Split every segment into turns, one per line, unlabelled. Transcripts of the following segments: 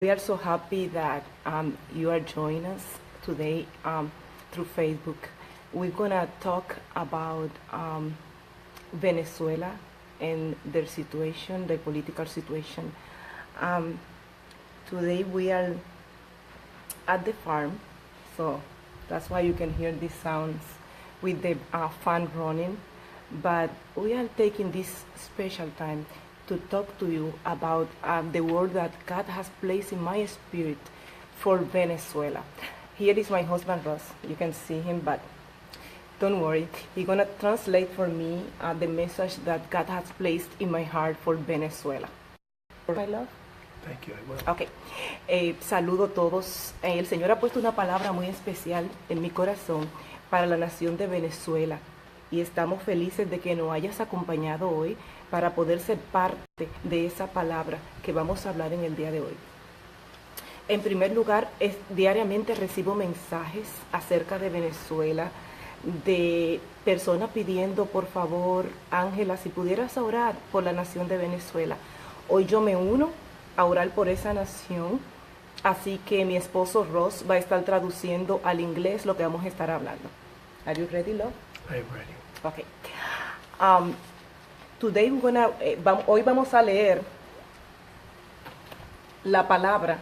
We are so happy that you are joining us today through Facebook. We're going to talk about Venezuela and their situation, their political situation. Today we are at the farm, so that's why you can hear these sounds with the fan running. But we are taking this special time to talk to you about the word that God has placed in my spirit for Venezuela. Here is my husband Ross. You can see him, but don't worry. He's going to translate for me the message that God has placed in my heart for Venezuela. My love.
Thank you, I will.
Ok, saludo a todos. El Señor ha puesto una palabra muy especial en mi corazón para la nación de Venezuela y estamos felices de que nos hayas acompañado hoy para poder ser parte de esa palabra que vamos a hablar en el día de hoy. En primer lugar, diariamente recibo mensajes acerca de Venezuela, de personas pidiendo, por favor, Ángela, si pudieras orar por la nación de Venezuela. Hoy yo me uno a orar por esa nación, así que mi esposo Ross va a estar traduciendo al inglés lo que vamos a estar hablando. Are you ready, love?
I am ready.
Okay. Today hoy vamos a leer la palabra.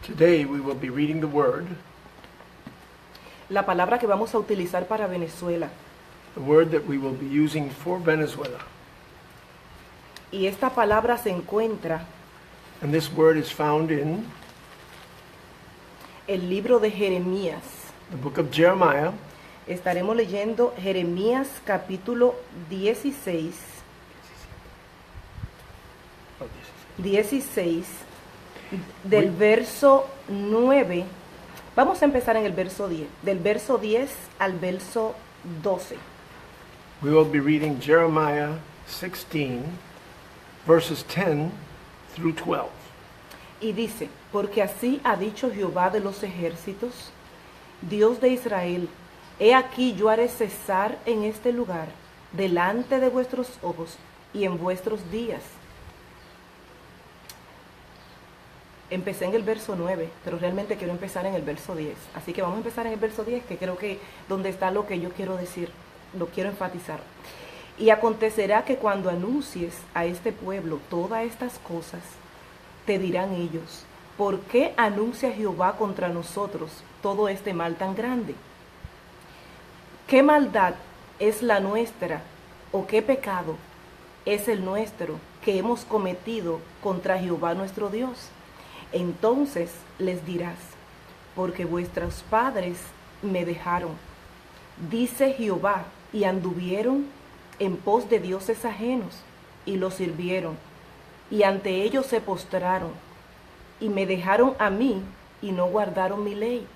Today we will be reading the word
La palabra que vamos a utilizar para Venezuela.
that we will be using for Venezuela.
Y esta palabra se encuentra
And this word is found in
en el libro de Jeremías.
the book of Jeremiah.
Estaremos leyendo Jeremías capítulo 16, 16 del verso 9. Vamos a empezar en el verso 10, del verso 10 al verso 12.
We will be reading Jeremiah 16, verses 10 through 12.
Y dice, porque así ha dicho Jehová de los ejércitos, Dios de Israel, he aquí yo haré cesar en este lugar, delante de vuestros ojos y en vuestros días. Empecé en el verso 9, pero realmente quiero empezar en el verso 10. Así que vamos a empezar en el verso 10, que creo que donde está lo que yo quiero decir, lo quiero enfatizar. Y acontecerá que cuando anuncies a este pueblo todas estas cosas, te dirán ellos, ¿por qué anuncia Jehová contra nosotros todo este mal tan grande? ¿Qué maldad es la nuestra o qué pecado es el nuestro que hemos cometido contra Jehová nuestro Dios? Entonces les dirás, porque vuestros padres me dejaron, dice Jehová, y anduvieron en pos de dioses ajenos, y los sirvieron, y ante ellos se postraron, y me dejaron a mí, y no guardaron mi ley.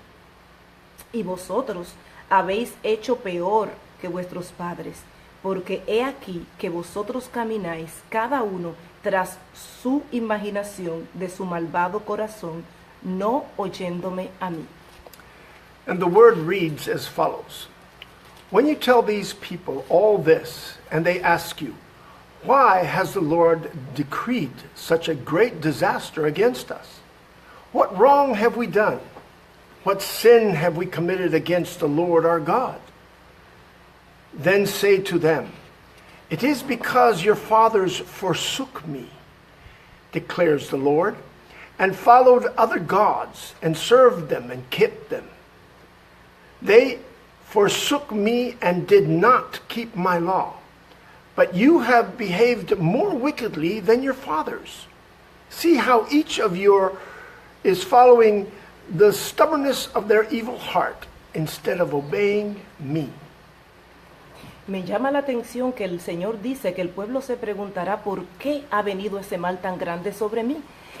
Y vosotros habéis hecho peor que vuestros padres, porque he aquí que vosotros camináis cada uno tras su imaginación de su malvado corazón, no oyéndome a mí.
And the word reads as follows. When you tell these people all this, and they ask you, why has the Lord decreed such a great disaster against us? What wrong have we done? What sin have we committed against the Lord our God? Then say to them, it is because your fathers forsook me, declares the Lord, and followed other gods, and served them, and kept them. They forsook me and did not keep my law. But you have behaved more wickedly than your fathers. See how each of you is following the stubbornness of their evil heart instead of obeying me.
Me llama la atención que el Señor dice que el pueblo se preguntará por qué ha venido ese mal tan grande sobre mí.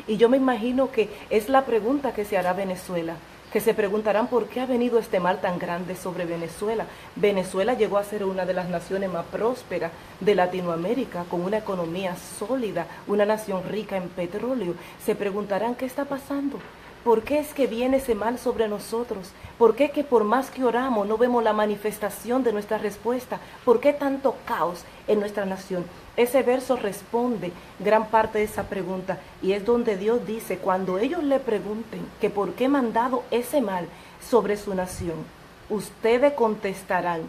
Y yo me imagino que es la pregunta que se hará Venezuela, que se preguntarán por qué ha venido este mal tan grande sobre Venezuela. Venezuela llegó a ser una de las naciones más prósperas de Latinoamérica, con una economía sólida, una nación rica en petróleo. Se preguntarán qué está pasando. ¿Por qué es que viene ese mal sobre nosotros? ¿Por qué que por más que oramos no vemos la manifestación de nuestra respuesta? ¿Por qué tanto caos en nuestra nación? Ese verso responde gran parte de esa pregunta y es donde Dios dice, cuando ellos le pregunten que por qué he mandado ese mal sobre su nación, ustedes contestarán,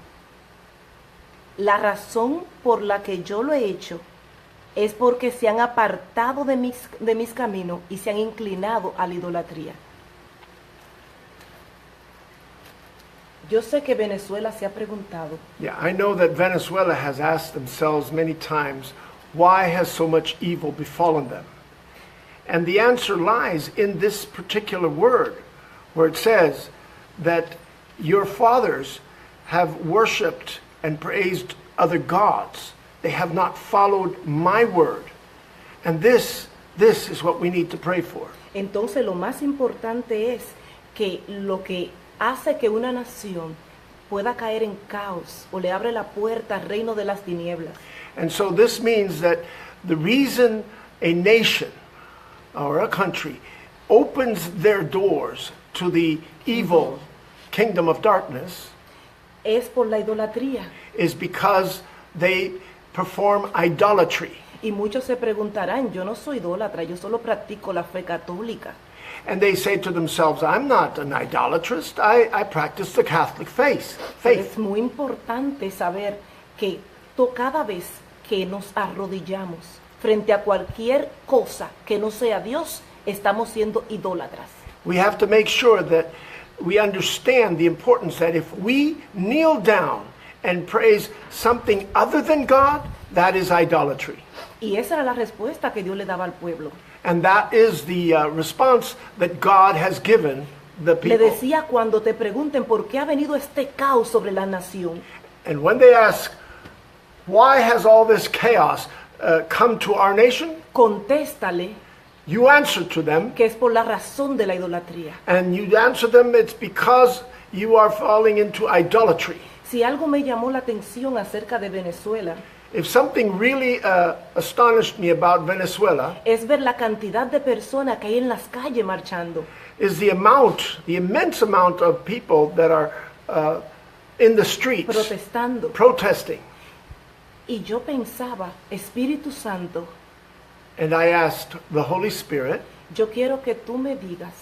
la razón por la que yo lo he hecho es porque se han apartado de mis caminos y se han inclinado a la idolatría. Yo sé que Venezuela se ha preguntado,
Yeah, I know that Venezuela has asked themselves many times, why has so much evil befallen them? And the answer lies in this particular word, where it says that your fathers have worshipped and praised other gods. They have not followed my word. And this is what we need to pray for.
entonces lo más importante es que lo que hace que una nación pueda caer en caos o le abre la puerta al reino de las tinieblas.
And so this means that the reason a nation or a country opens their doors to the evil kingdom of darkness
Es por la idolatría.
is because they perform idolatry.
Y muchos se preguntarán, yo no soy idólatra, yo solo practico la fe católica.
And they say to themselves, I'm not an idolatrist. I practice the Catholic faith.
Es muy importante saber que cada vez que nos arrodillamos frente a cualquier cosa que no sea Dios, estamos siendo idólatras.
We have to make sure that we understand the importance that if we kneel down and praise something other than God, that is idolatry.
Y esa era la respuesta que Dios le daba al pueblo.
And that is the response that God has given the
Le
people.
decía, cuando te pregunten por qué ha venido este caos sobre la nación,
And when they ask, why has all this chaos come to our nation?
contéstale
You answer to them,
que es por la razón de la idolatría.
and you answer them, it's because you are falling into idolatry.
Si algo me llamó la atención acerca de Venezuela,
If something really astonished me about Venezuela,
es ver la cantidad de personas que hay en las calles marchando.
is the immense amount of people that are in the streets
Protestando.
protesting.
Y yo pensaba, Espíritu Santo,
And I asked the Holy Spirit,
yo quiero que tú me digas,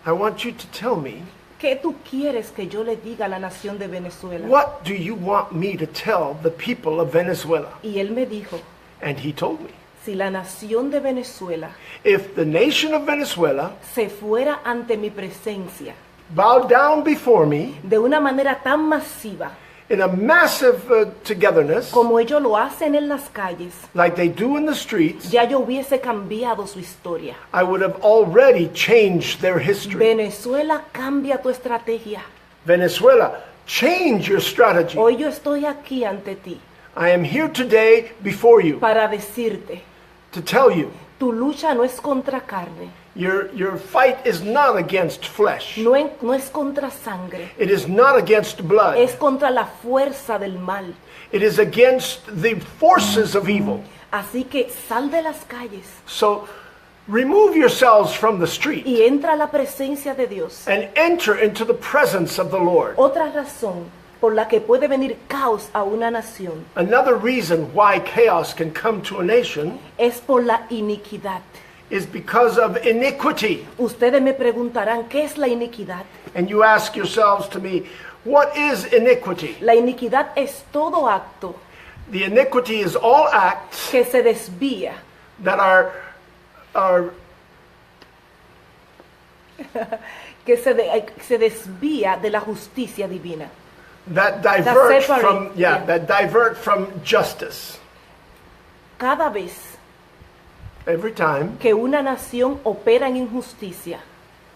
I want you to tell me,
¿qué tú quieres que yo le diga a la nación de Venezuela?
what do you want me to tell the people of Venezuela?
Y él me dijo,
And he told me,
si la nación de Venezuela
if the nation of Venezuela
se fuera ante mi presencia
bowed down before me
de una manera tan masiva
in a massive togetherness,
como ellos lo hacen en las calles,
like they do in the streets,
ya yo hubiese cambiado su historia.
I would have already changed their history.
Venezuela, cambia tu estrategia.
Venezuela, change your strategy.
Hoy yo estoy aquí ante ti
I am here today before you
para decirte,
to tell you
tu lucha no es contra carne,
your fight is not against flesh.
no es contra sangre,
It is not against blood.
es contra la fuerza del mal.
It is against the forces of evil.
Así que sal de las calles
So remove yourselves from the street
y entra a la presencia de Dios.
and enter into the presence of the Lord.
Otra razón por la que puede venir caos a una nación
Another reason why chaos can come to a nation
es por la iniquidad.
is because of iniquity.
Ustedes me preguntarán, ¿qué es la iniquidad?
And you ask yourselves to me, what is iniquity?
La iniquidad es todo acto
The iniquity is all acts
que se desvía
that are
que se desvía de la justicia divina.
that divert
separate,
from
yeah.
that divert from justice.
Cada vez
Every time
que una nación opera en injusticia,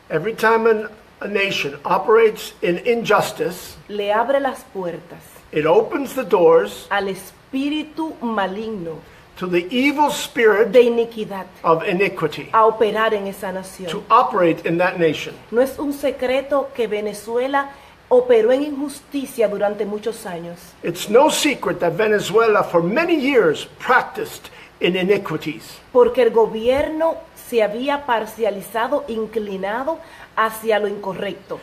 a nation operates in injustice,
le abre las puertas
it opens the doors
al espíritu maligno
to the evil spirit
de iniquidad
of iniquity
a operar en esa
to
nación.
operate in that nation.
No es un secreto que Venezuela operó en injusticia durante muchos años.
It's no secret that Venezuela for many years practiced in iniquities.
Porque el gobierno se había parcializado, inclinado hacia lo incorrecto.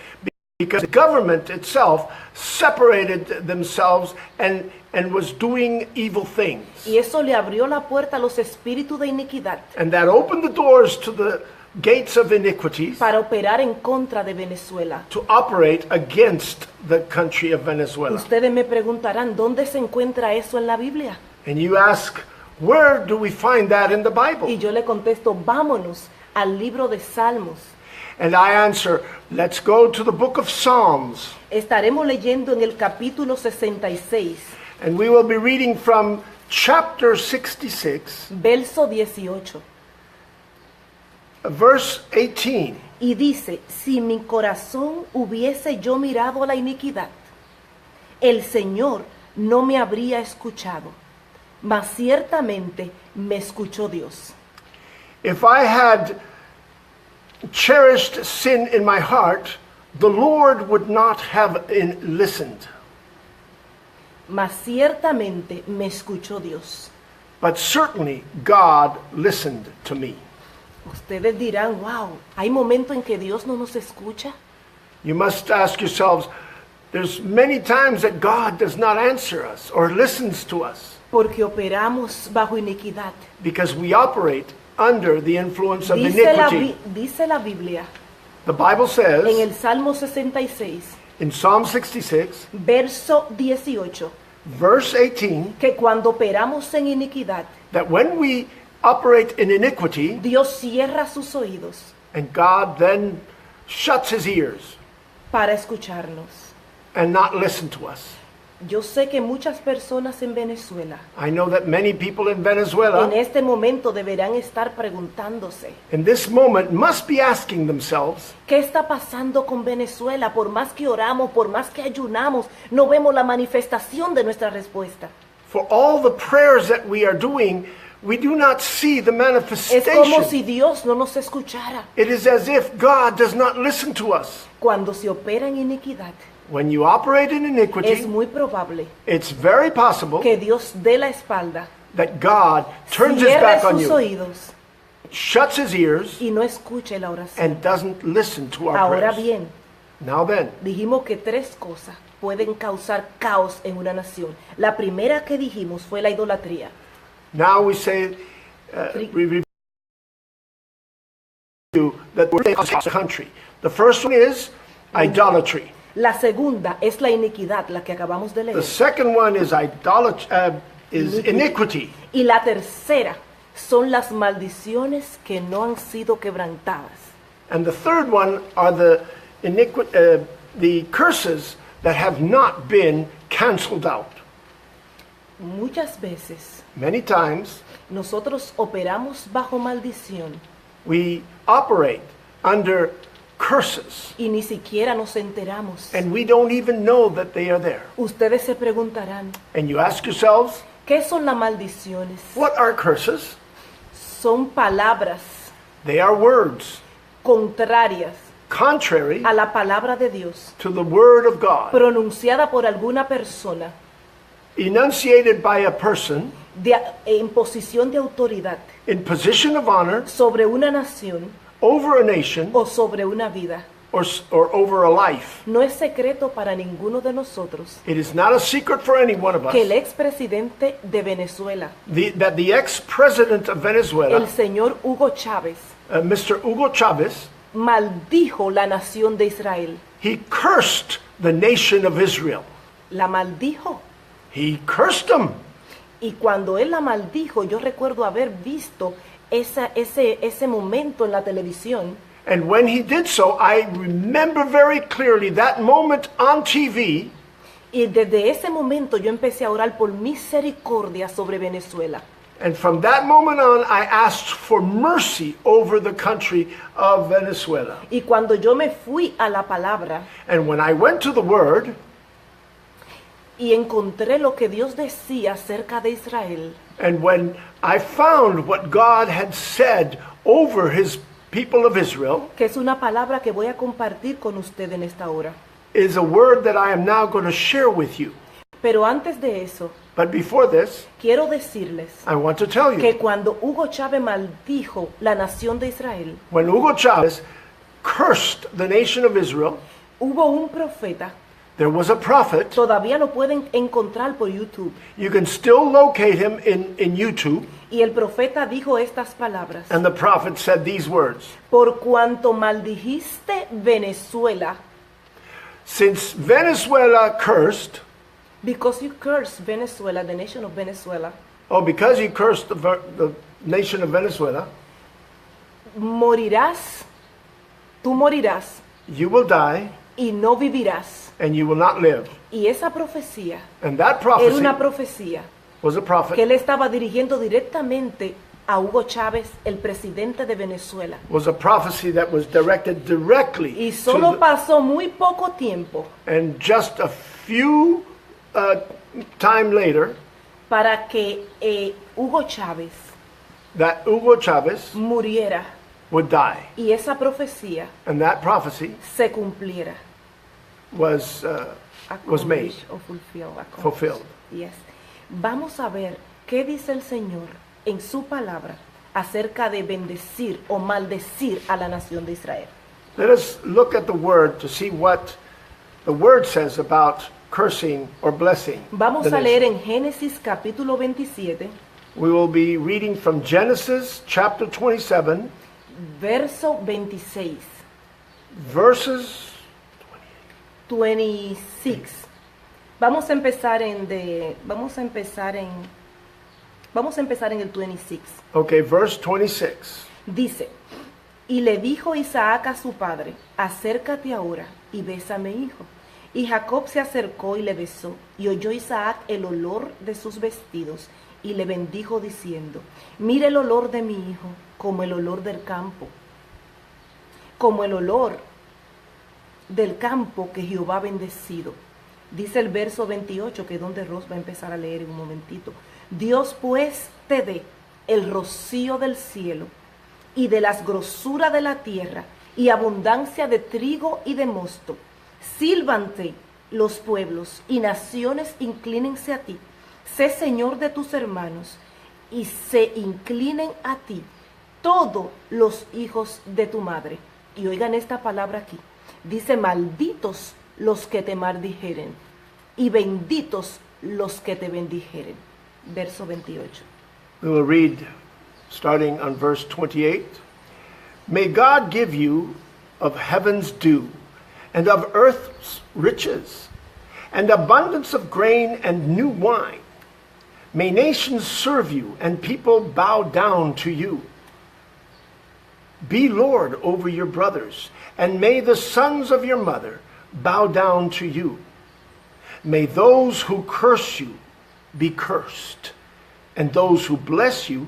Because the government itself separated themselves and was doing evil things.
Y eso le abrió la puerta a los espíritus de iniquidad
And that opened the doors to the gates of iniquities
para operar en contra de Venezuela.
to operate against the country of Venezuela.
Ustedes me preguntarán, ¿dónde se encuentra eso en la Biblia?
And you ask, where do we find that in the
Y
Bible?
yo le contesto, vámonos al libro de Salmos.
And I answer, let's go to the book of Psalms.
Estaremos leyendo en el capítulo 66,
And we will be reading from chapter 66,
verso 18.
verse 18.
Y dice, si mi corazón hubiese yo mirado a la iniquidad, el Señor no me habría escuchado, mas ciertamente me escuchó Dios.
If I had cherished sin in my heart, the Lord would not have listened.
Mas ciertamente me escuchó Dios.
But certainly God listened to me.
Ustedes dirán, wow, ¿hay momentos en que Dios no nos escucha?
You must ask yourselves, there's many times that God does not answer us or listens to us
Porque operamos bajo iniquidad.
because we operate under the influence of
Dice
iniquity.
la Biblia
The Bible
en
says
el Salmo 66,
in Psalm 66,
verso 18,
verse 18,
que cuando operamos en iniquidad,
that when we operate in iniquity,
Dios cierra sus oídos
and God then shuts his ears
para escucharnos.
and not listen to us.
Yo sé que muchas personas en Venezuela
I know that many people in
en
Venezuela
este momento deberán estar preguntándose,
in this moment must be asking themselves,
¿qué está pasando con Venezuela? Por más que oramos, por más que ayunamos, no vemos la manifestación de nuestra respuesta.
for all the prayers that we are doing, we do not see the
Es como
manifestation.
si Dios no nos escuchara.
It is as if God does not listen to us.
Cuando se opera en iniquidad,
When you operate in
es
iniquity,
muy probable
it's very possible
que Dios dé la espalda,
that God turns his
cierre
back on
sus
you,
oídos
shuts his ears,
y no escuche la oración.
and doesn't listen to our
Ahora
prayers.
bien,
Now then,
dijimos que tres cosas pueden causar caos en una nación. La primera que dijimos fue la idolatría.
now we say, we review that we're in a country. The first one is idolatry.
La segunda es la iniquidad, la que acabamos de
The
leer.
second one is iniquity.
Y la tercera son las maldiciones que no han sido quebrantadas.
And the third one are the curses that have not been canceled out.
Muchas veces
Many times
nosotros operamos bajo maldición
we operate under curses
y ni siquiera nos enteramos.
and we don't even know that they are there.
Ustedes se preguntarán,
And you ask yourselves,
¿qué son las maldiciones?
what are curses?
Son palabras
They are words
contrarias
contrary
a la palabra de Dios,
to the word of God,
pronunciada por alguna persona
enunciated by a person
en posición de autoridad
in position of honor
sobre una nación
over a nation
o sobre una vida.
or over a life.
No es secreto para ninguno de nosotros
It is not a secret for any one of us
que el expresidente de Venezuela,
that the ex-president of Venezuela,
el señor Hugo Chávez,
Mr. Hugo Chavez,
maldijo la nación de Israel.
he cursed the nation of Israel.
La maldijo.
He cursed them.
Y cuando él la maldijo, yo recuerdo haber visto ese momento en la televisión.
And when he did so, I remember very clearly that moment on TV.
Y desde ese momento yo empecé a orar por misericordia sobre Venezuela.
And from that moment on, I asked for mercy over the country of Venezuela.
Y cuando yo me fui a la palabra
And when I went to the Word,
y encontré lo que Dios decía acerca de Israel,
and when I found what God had said over his people of Israel,
que es una palabra que voy a compartir con usted en esta hora.
is a word that I am now going to share with you.
Pero antes de eso,
But before this,
quiero decirles
I want to tell you,
que cuando Hugo Chávez maldijo la nación de Israel,
when Hugo Chavez cursed the nation of Israel,
hubo un profeta,
there was a prophet.
todavía lo pueden encontrar por YouTube,
You can still locate him in YouTube.
y el profeta dijo estas palabras:
And the prophet said these words:
por cuanto maldijiste Venezuela,
since Venezuela cursed,
because you cursed Venezuela, the nation of Venezuela,
because you cursed the nation of Venezuela,
morirás, tú morirás
you will die
y no vivirás.
and you will not live.
Y esa profecía
And that
era
prophecy
una profecía
was a
que
prophet,
él estaba dirigiendo directamente a Hugo Chávez, el presidente de Venezuela.
was a prophecy that was directed directly
Y
to
solo
the,
pasó muy poco tiempo
and just a few time later,
para que Hugo Chávez
that Hugo Chavez
muriera
would die.
y esa profecía
And that prophecy
se cumpliera.
was made,
Accomplished or fulfilled.
fulfilled.
Yes. Vamos a ver qué dice el Señor en su palabra acerca de bendecir o maldecir a la nación de Israel.
Let us look at the word to see what the word says about cursing or blessing.
Vamos
the
a leer
nation.
en Génesis capítulo 27,
We will be reading from Genesis chapter 27,
verso 26.
verses
26. Vamos a empezar en el 26.
Okay, verse 26.
Dice: y le dijo Isaac a su padre: acércate ahora y besa a mi hijo. Y Jacob se acercó y le besó, y oyó Isaac el olor de sus vestidos, y le bendijo diciendo: mira el olor de mi hijo, como el olor del campo, como el olor del campo que Jehová ha bendecido. Dice el verso 28, que es donde Ros va a empezar a leer en un momentito. Dios pues te dé el rocío del cielo y de las grosuras de la tierra y abundancia de trigo y de mosto. Sírvante los pueblos y naciones, inclínense a ti. Sé señor de tus hermanos y se inclinen a ti todos los hijos de tu madre. Y oigan esta palabra aquí. Dice: malditos los que te maldijeren y benditos los que te bendijeren. Verso 28.
We will read starting on verse 28. May God give you of heaven's dew and of earth's riches and abundance of grain and new wine. May nations serve you and people bow down to you. Be Lord over your brothers, and may the sons of your mother bow down to you. May those who curse you be cursed, and those who bless you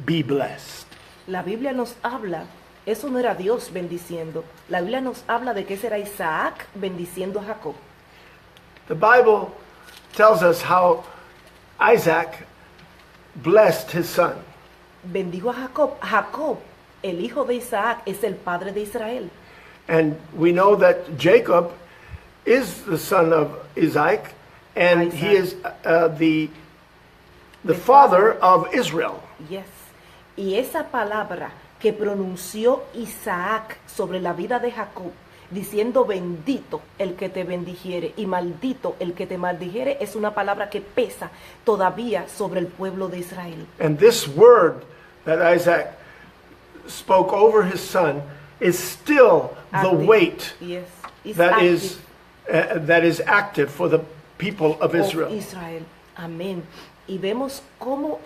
be blessed.
La Biblia nos habla, eso no era Dios bendiciendo. La Biblia nos habla de que ese era Isaac bendiciendo a Jacob.
The Bible tells us how Isaac blessed his son.
Bendijo a Jacob. Jacob, el hijo de Isaac, es el padre de Israel.
And we know that Jacob is the son of Isaac, and he is the father of Israel.
Yes. Y esa palabra que pronunció Isaac sobre la vida de Jacob, diciendo bendito el que te bendijere y maldito el que te maldijere, es una palabra que pesa todavía sobre el pueblo de Israel.
And this word that Isaac spoke over his son is still the
Active.
weight
Yes. It's
that is
active.
active for the people of Israel.
Israel. Amén. Y vemos cómo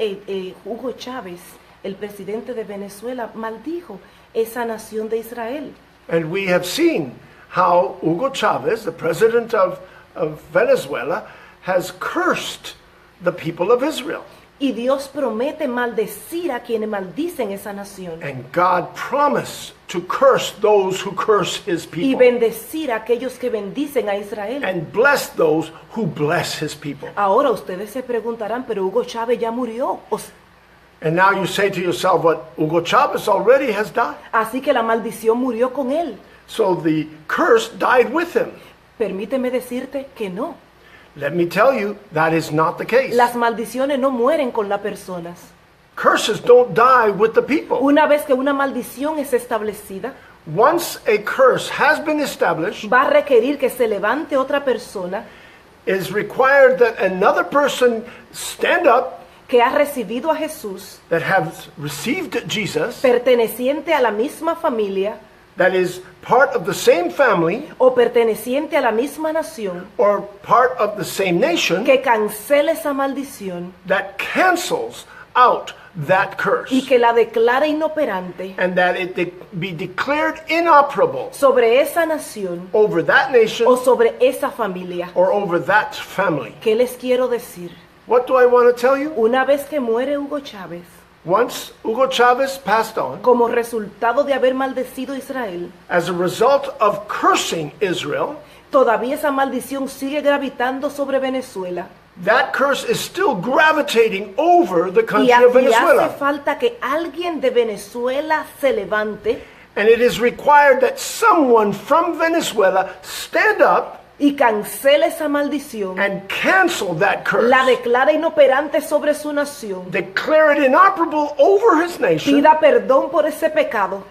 Hugo Chávez, el presidente de Venezuela, maldijo esa nación de Israel.
And we have seen how Hugo Chavez, the president of Venezuela, has cursed the people of Israel.
Y Dios promete maldecir a quienes maldicen esa nación.
And God promised to curse those who curse his
Y
people.
bendecir a aquellos que bendicen a Israel.
And bless those who bless his people.
Ahora ustedes se preguntarán, pero Hugo Chávez ya murió.
And now you say to yourself, what Hugo Chavez already has died.
Así que la maldición murió con él.
So the curse died with him.
Permíteme decirte que no.
Let me tell you, that is not the case.
Las maldiciones no mueren con las personas.
Curses don't die with the people.
Una vez que una maldición es establecida,
Once a curse has been established,
va a requerir que se levante otra persona
it is required that another person stand up
que ha recibido a Jesús,
that has received Jesus,
perteneciente a la misma familia
that is part of the same family
o perteneciente a la misma nación,
or part of the same nation,
que cancele esa maldición
that cancels out that curse,
y que la declare inoperante
and that it be declared inoperable
sobre esa nación
over that nation
o sobre esa familia.
or over that family.
¿Qué les quiero decir?
What do I want to tell you?
Una vez que muere Hugo Chávez,
Once Hugo Chavez passed on,
como resultado de haber maldecido a Israel,
as a result of cursing Israel,
todavía esa maldición sigue gravitando sobre Venezuela.
that curse is still gravitating over the
Y
country of
aquí hace
Venezuela.
falta que alguien de Venezuela se levante
And it is required that someone from Venezuela stand up
y cancele esa maldición,
and cancel that curse.
la declara inoperante sobre su nación,
Declare it inoperable over his nation.
pida perdón por ese pecado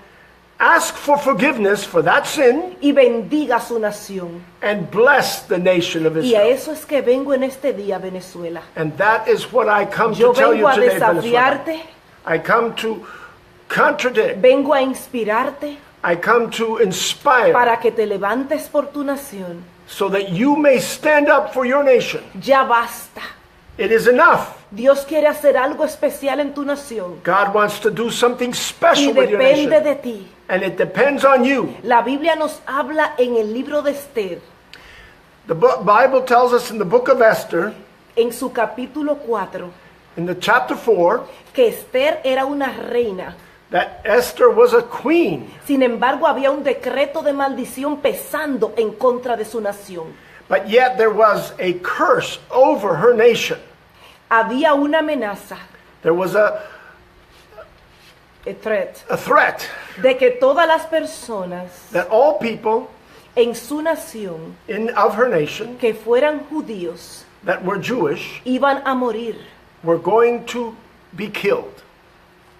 Ask for forgiveness for that sin
y bendiga su nación.
and bless the nation of
Y a
Israel.
eso es que vengo en este día, Venezuela.
And that is what I come
Yo
to tell you
vengo a
today, Venezuela.
desafiarte,
I come to contradict.
vengo a inspirarte
I come to inspire
para que te levantes por tu nación.
so that you may stand up for your nation.
Ya basta.
It is enough.
Dios quiere hacer algo especial en tu nación
God wants to do something
y
special with your nation.
depende de ti.
And it depends on you.
La Biblia nos habla en el libro de Esther,
The Bible tells us in the book of Esther,
en su capítulo 4,
in the chapter 4,
que Esther era una reina.
that Esther was a queen.
Sin embargo, había un decreto de maldición pesando en contra de su nación.
But yet there was a curse over her nation.
Había una amenaza,
There was
a threat,
a threat
de que todas las personas
that all people
en su nación
of her nation
que fueran judíos
that were Jewish
iban a morir.
were going to be killed.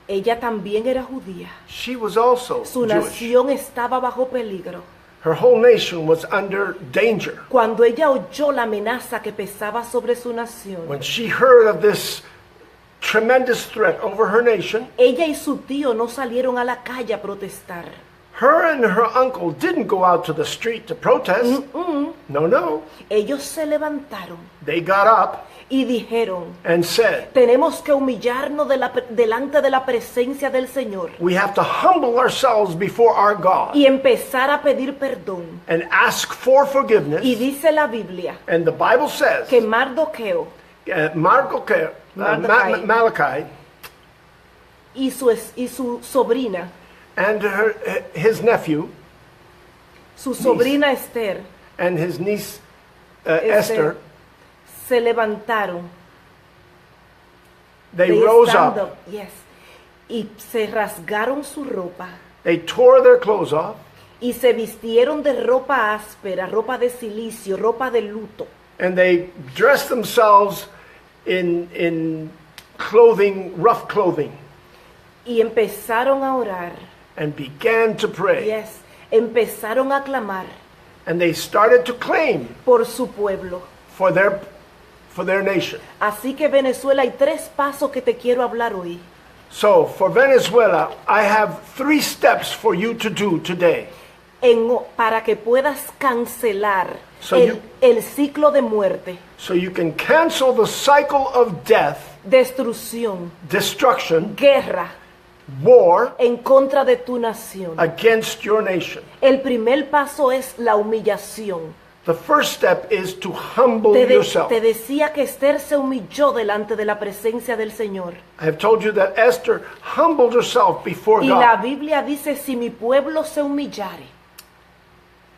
Ella también era judía.
She was also
Su
Jewish.
nación estaba bajo peligro.
Her whole nation was under danger.
Cuando ella oyó la amenaza que pesaba sobre su nación,
When she heard of this tremendous threat over her nation,
ella y su tío no salieron a la calle a protestar.
her and her uncle didn't go out to the street to protest. No.
Ellos se levantaron
They got up
y dijeron,
and said,
tenemos que humillarnos delante de la presencia del Señor
we have to humble ourselves before our God
y empezar a pedir perdón.
and ask for forgiveness.
Y dice la Biblia
And the Bible says,
que Mardoqueo Mordecai.
Malachi
y su sobrina,
and his nephew
su sobrina Esther,
and his niece Esther,
se levantaron.
they
They
rose
stand
up.
yes, y se rasgaron su ropa
They tore their clothes off
y se vistieron de ropa áspera, ropa de silicio, ropa de luto.
and they dressed themselves in clothing, rough clothing,
Y empezaron a orar.
and began to pray.
Yes, empezaron a clamar
And they started to claim
por su pueblo.
for their nation.
Así que Venezuela, hay tres pasos que te quiero hablar hoy.
So for Venezuela, I have 3 steps for you to do today.
Para que puedas cancelar
So
el ciclo de muerte,
So you can cancel the cycle of death,
destrucción,
destruction,
guerra
war
en contra de tu nación.
against your nation.
El primer paso es la humillación.
The first step is to humble
Te
yourself.
decía que Esther se humilló delante de la presencia del Señor.
I have told you that Esther humbled herself before
Y la
God.
Biblia dice, si mi pueblo se humillare,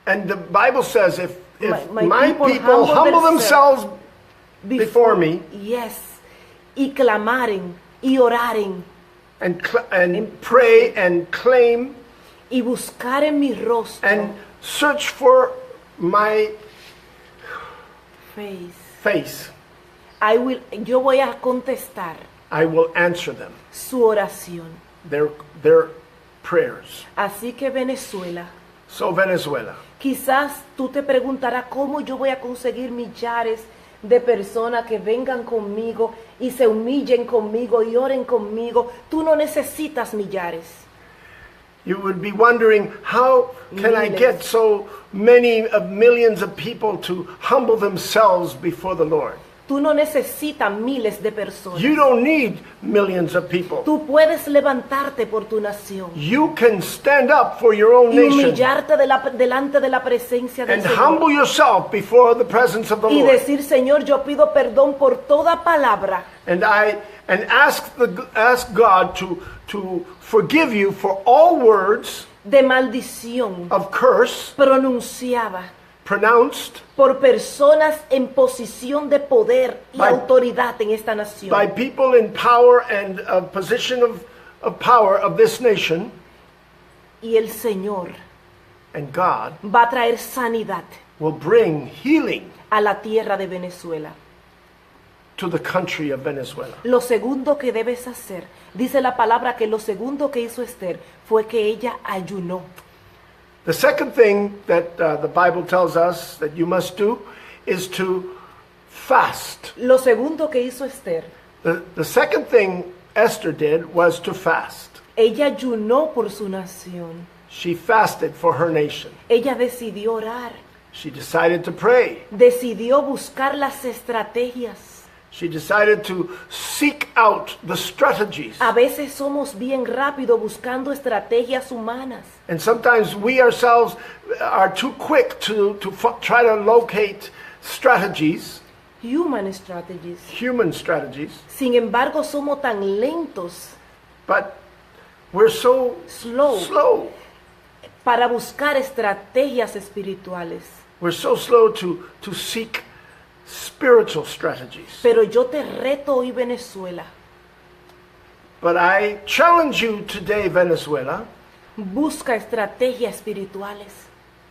And the Bible says, if
My
my
people
people
humble
humble themselves before me
yes, y clamaren, y oraren,
and pray and claim
y buscaren mi rostro,
and search for my
face,
face,
yo voy a contestar
I will answer them,
su oración.
their prayers.
Así que Venezuela,
So Venezuela,
quizás tú te preguntarás cómo yo voy a conseguir millares de personas que vengan conmigo y se humillen conmigo y oren conmigo. Tú no necesitas millares.
you would be wondering, how can I
Miles.
get so many millions of people to humble themselves before the Lord?
Tú no necesitas miles de personas.
You don't need millions of people.
Tú puedes levantarte por tu nación
You can stand up for your own
y
nation
humillarte delante de la presencia del
and
Señor.
humble yourself before the presence of the
Y
Lord.
decir, Señor, yo pido perdón por toda palabra
And ask God to forgive you for all words
de maldición
of curse
pronunciada
pronounced
por personas en posición de poder y
By-
autoridad en esta nación.
by people in power and a position of power of this nation.
Y el Señor
And God
va a traer sanidad
will bring healing
a la tierra de Venezuela.
to the country of Venezuela.
Lo segundo que debes hacer, dice la palabra que lo segundo que hizo Esther fue que ella ayunó.
The second thing that the Bible tells us that you must do is to fast.
Lo segundo que hizo Esther,
The second thing Esther did was to fast.
ella ayunó por su nación.
She fasted for her nation.
Ella decidió orar,
She decided to pray.
decidió buscar las estrategias.
She decided to seek out the strategies.
A veces somos bien rápido buscando estrategias humanas.
And sometimes we ourselves are too quick to try to locate strategies,
Human strategies.
human strategies,
Sin embargo, somos tan lentos
but we're so
Slow. para buscar estrategias espirituales.
We're so slow to seek spiritual strategies.
Pero yo te reto hoy, Venezuela,
But I challenge you today, Venezuela,
busca estrategias espirituales.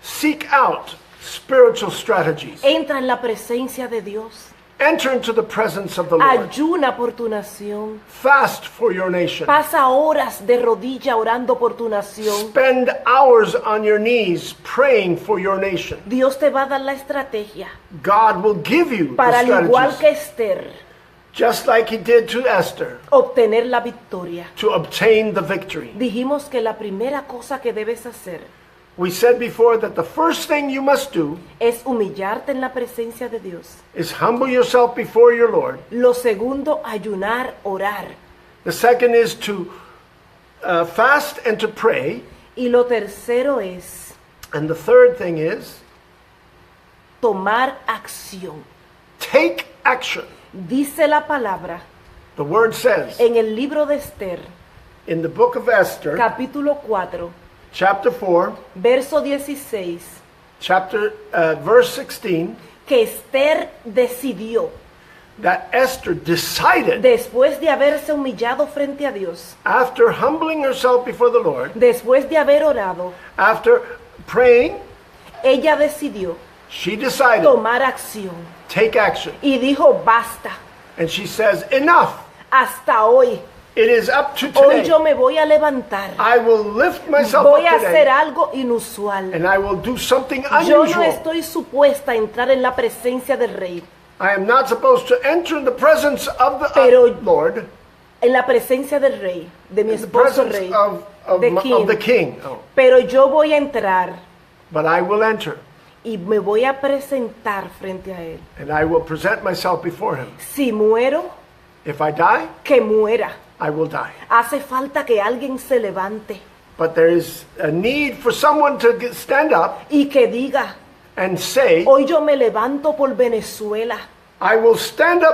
seek out spiritual strategies.
Entra en la presencia de Dios.
Enter into the presence of the Lord.
Ayuna por tu nación.
Fast for your nation.
Pasa horas de rodilla orando por tu nación.
Spend hours on your knees praying for your nation.
Dios te va a dar la estrategia
God will give you
para,
the
al igual que
strategies,
Esther,
just like he did to Esther,
obtener la victoria.
to obtain the victory.
Dijimos que la primera cosa que debes hacer
We said before that the first thing you must do
es humillarte en la presencia de Dios.
is humble yourself before your Lord.
Lo segundo, ayunar, orar.
The second is to fast and to pray.
Y lo tercero es
And the third thing is
tomar acción.
take action.
Dice la palabra
The word says
en el libro de Esther,
in the book of Esther,
capítulo 4,
chapter 4,
verso 16,
verse 16,
que Esther decidió,
that Esther decided,
después de haberse humillado frente a Dios,
after humbling herself before the Lord,
después de haber orado,
after praying,
ella decidió
she decided,
tomar acción
take action.
y dijo, basta,
And she says, enough.
hasta hoy.
It is up to
Hoy
today.
yo me voy a levantar.
I will lift myself
Voy a
up
hacer
today
algo inusual.
and I will do something
Yo no
unusual.
estoy supuesta a entrar en la presencia del rey,
I am not supposed to enter in the presence of the
Pero-
Lord,
en la presencia del rey, de mi
in the
esposo
presence
rey,
of the king. Oh.
pero yo voy a entrar
But I will enter
y me voy a presentar frente a él.
and I will present myself before him.
Si muero,
If I die,
que muera.
I will die.
Hace falta que alguien se levante
But there is a need for someone to stand up
y que diga,
and say,
hoy yo me levanto por Venezuela.
I will stand up